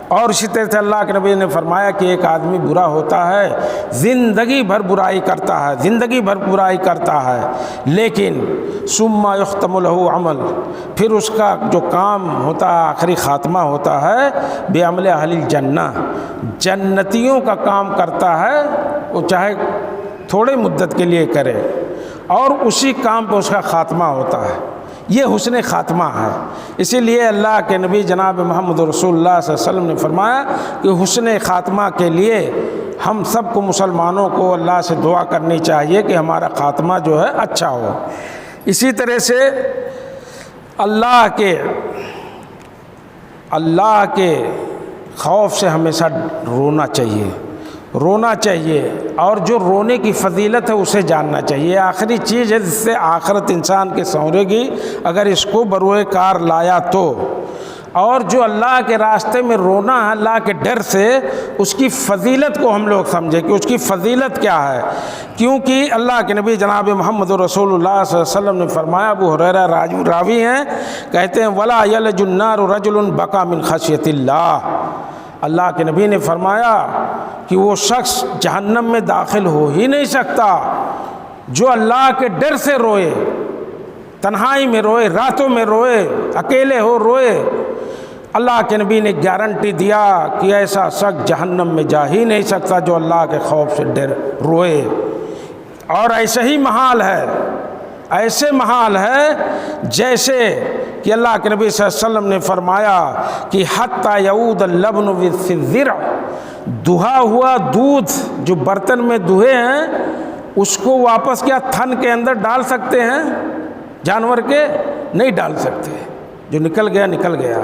S1: اور اسی طرح سے اللہ کے نبی نے فرمایا کہ ایک آدمی برا ہوتا ہے، زندگی بھر برائی کرتا ہے، زندگی بھر برائی کرتا ہے، لیکن ثم یختم له عمل، پھر اس کا جو کام ہوتا ہے، آخری خاتمہ ہوتا ہے بعمل اہل الجنہ، جنتیوں کا کام کرتا ہے، وہ چاہے تھوڑے مدت کے لیے کرے، اور اسی کام پہ اس کا خاتمہ ہوتا ہے۔ یہ حسن خاتمہ ہے۔ اسی لیے اللہ کے نبی جناب محمد رسول اللہ صلی اللہ علیہ وسلم نے فرمایا کہ حسن خاتمہ کے لیے ہم سب کو، مسلمانوں کو، اللہ سے دعا کرنی چاہیے کہ ہمارا خاتمہ جو ہے اچھا ہو۔ اسی طرح سے اللہ کے خوف سے ہمیشہ رونا چاہیے، رونا چاہیے، اور جو رونے کی فضیلت ہے اسے جاننا چاہیے۔ آخری چیز ہے جس سے آخرت انسان کے سنورے گی اگر اس کو بروئے کار لایا تو۔ اور جو اللہ کے راستے میں رونا ہے اللہ کے ڈر سے، اس کی فضیلت کو ہم لوگ سمجھیں کہ اس کی فضیلت کیا ہے، کیونکہ اللہ کے نبی جناب محمد رسول اللہ صلی اللہ علیہ وسلم نے فرمایا، ابو ہریرہ راوی ہیں، کہتے ہیں وَلَا يَلَجُ النَّارُ رَجُلٌ بَكَى مِنْ خَشْيَةِ اللَّهِ، اللہ کے نبی نے فرمایا کہ وہ شخص جہنم میں داخل ہو ہی نہیں سکتا جو اللہ کے ڈر سے روئے، تنہائی میں روئے، راتوں میں روئے، اکیلے ہو روئے، اللہ کے نبی نے گارنٹی دیا کہ ایسا شخص جہنم میں جا ہی نہیں سکتا جو اللہ کے خوف سے ڈر روئے۔ اور ایسے ہی محال ہے، ایسے محال ہے جیسے کہ اللہ کے نبی صلی اللہ علیہ وسلم نے فرمایا کہ حتی یعود اللبن فی الذرع، دہا ہوا دودھ جو برتن میں دہے ہیں اس کو واپس کیا تھن کے اندر ڈال سکتے ہیں؟ جانور کے نہیں ڈال سکتے، جو نکل گیا نکل گیا۔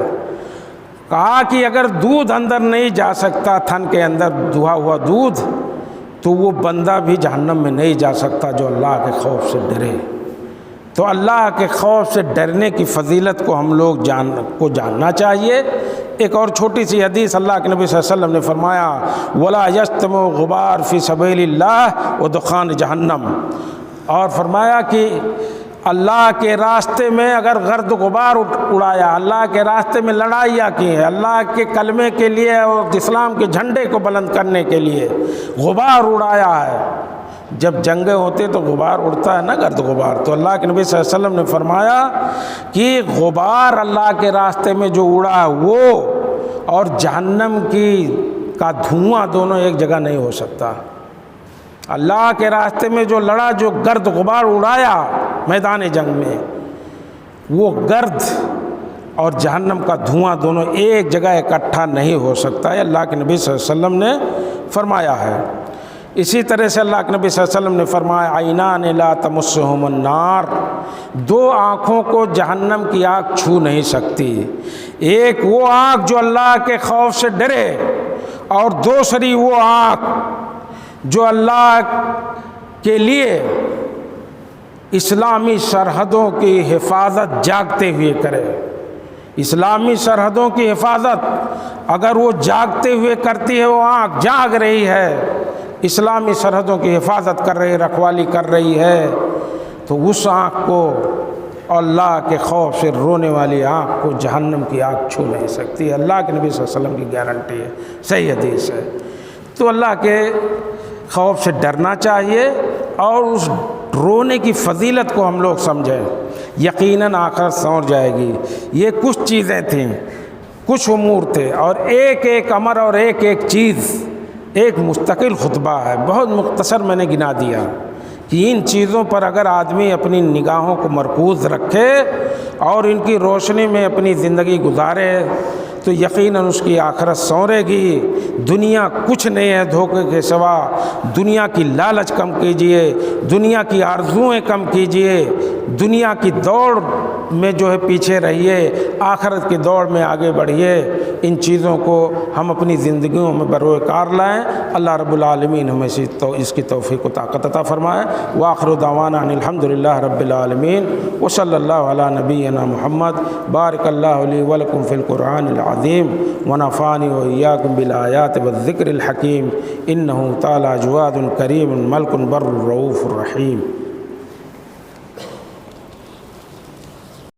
S1: کہا کہ اگر دودھ اندر نہیں جا سکتا تھن کے اندر دہا ہوا دودھ، تو وہ بندہ بھی جہنم میں نہیں جا سکتا جو اللہ کے خوف سے ڈرے۔ تو اللہ کے خوف سے ڈرنے کی فضیلت کو ہم لوگ جاننا چاہیے۔ ایک اور چھوٹی سی حدیث، اللہ کے نبی صلی اللہ علیہ وسلم نے فرمایا وَلَا يَجْتَمِعُ غُبَارٌ فِي سَبِيلِ اللَّهِ وَدُخَانِ جہنم، اور فرمایا کہ اللہ کے راستے میں اگر گرد غبار اڑایا، اللہ کے راستے میں لڑائیاں کی ہیں، اللہ کے کلمے کے لیے اور اسلام کے جھنڈے کو بلند کرنے کے لیے غبار اڑایا ہے، جب جنگیں ہوتے تو غبار اڑتا ہے نا، گرد غبار، تو اللہ کے نبی صلی اللہ علیہ وسلم نے فرمایا کہ غبار اللہ کے راستے میں جو اڑا ہے وہ اور جہنم کا دھواں دونوں ایک جگہ نہیں ہو سکتا۔ اللہ کے راستے میں جو لڑا، جو گرد غبار اڑایا میدان جنگ میں، وہ گرد اور جہنم کا دھواں دونوں ایک جگہ اکٹھا نہیں ہو سکتا ہے، اللہ کے نبی صلی اللہ علیہ وسلم نے فرمایا ہے۔ اسی طرح سے اللہ کے نبی صلی اللہ علیہ وسلم نے فرمایا عینان لا تمسہم النار، دو آنکھوں کو جہنم کی آگ چھو نہیں سکتی، ایک وہ آنکھ جو اللہ کے خوف سے ڈرے، اور دوسری وہ آنکھ جو اللہ کے لیے اسلامی سرحدوں کی حفاظت جاگتے ہوئے کرے۔ اسلامی سرحدوں کی حفاظت اگر وہ جاگتے ہوئے کرتی ہے، وہ آنکھ جاگ رہی ہے، اسلامی سرحدوں کی حفاظت کر رہی ہے، رکھوالی کر رہی ہے، تو اس آنکھ کو اللہ کے خوف سے رونے والی آنکھ کو جہنم کی آنکھ چھو نہیں سکتی۔ اللہ کے نبی صلی اللہ علیہ وسلم کی گارنٹی ہے، صحیح حدیث ہے۔ تو اللہ کے خوف سے ڈرنا چاہیے اور اس رونے کی فضیلت کو ہم لوگ سمجھیں، یقیناً آخرت سنور جائے گی۔ یہ کچھ چیزیں تھیں، کچھ امور تھے، اور ایک ایک امر اور ایک ایک چیز ایک مستقل خطبہ ہے، بہت مختصر میں نے گنا دیا کہ ان چیزوں پر اگر آدمی اپنی نگاہوں کو مرکوز رکھے اور ان کی روشنی میں اپنی زندگی گزارے تو یقیناً اس کی آخرت سنورے گی۔ دنیا کچھ نہیں ہے دھوکے کے سوا، دنیا کی لالچ کم کیجئے، دنیا کی آرزوئیں کم کیجئے، دنیا کی دوڑ میں جو ہے پیچھے رہیے، آخرت کی دوڑ میں آگے بڑھیے۔ ان چیزوں کو ہم اپنی زندگیوں میں بروئے کار لائیں۔ اللہ رب العالمین ہمیں اس کی توفیق و طاقت عطا فرمائے۔ وآخر دعوانا ان الحمدللہ رب العالمین، وصلی اللہ علی نبینا محمد۔ بارک اللہ لی ولکم فی القرآن العظیم، ونفعنی وإیاکم بالآیات والذکر الحکیم، انہ تعالی جواد کریم ملک بر رؤوف الرحیم۔